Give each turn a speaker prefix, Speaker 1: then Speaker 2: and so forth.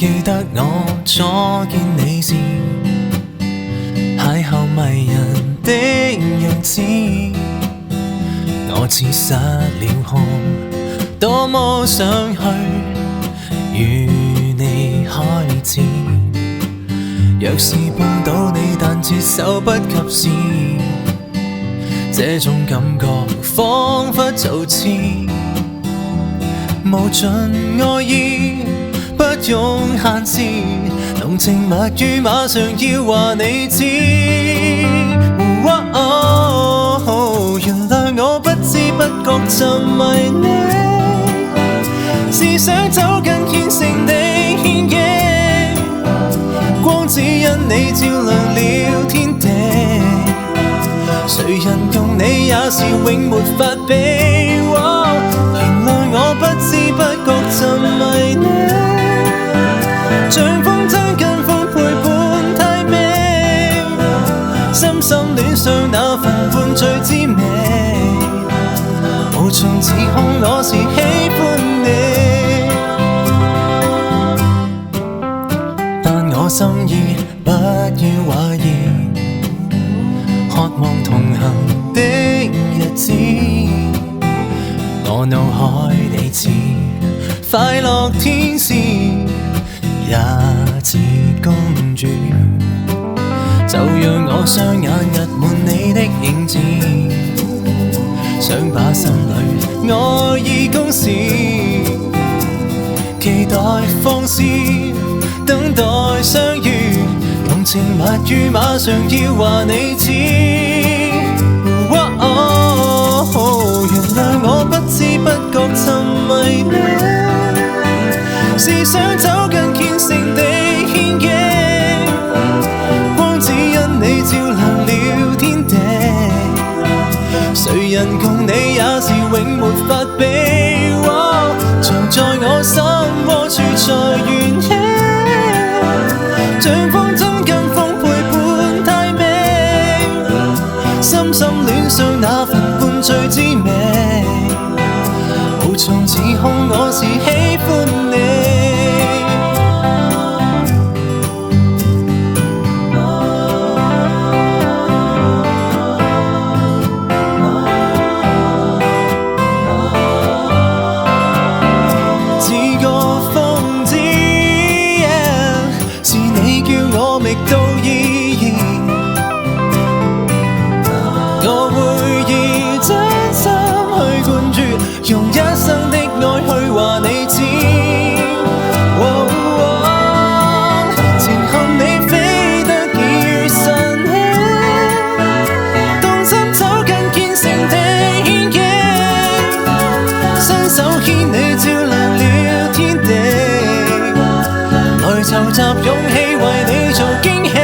Speaker 1: 記得我初見你時，邂逅迷人的樣子，我似失了控，多麼想去與你開始。若是碰到你，但接手不及時，這種感覺彷彿就似無盡愛意，不用限時，濃情蜜語馬上要話你知。原諒我不知不覺沉迷你，是想走近虔誠地獻映，光只因你照亮了天地，誰人共你也是永沒法比。原諒我不知不覺沉迷你，像風箏跟風陪伴太美，深深戀上那份半醉之味，無從自控我是喜歡你，但我心意不要懷疑，渴望同行的日子，我腦海你似快樂天使，也似公主，就讓我雙眼溢滿你的影子，想把心裏愛意公示，期待放肆，等待相遇，濃情蜜語馬上要話你知。原諒我不知不覺沉迷你，是想走近虔誠地獻映，光只因你照亮了天地，誰人共你也是永沒法比。藏在我心窩處才緣起，像風箏跟風陪伴太美，深深戀上那份半醉之味，無從自控我是喜歡你。到意義，我會以真心去灌注，用一生的愛去話你知。前看你飛得已神氣，動心走近虔誠地獻映，伸手牽你照亮了天地，來籌集勇氣為你做驚喜。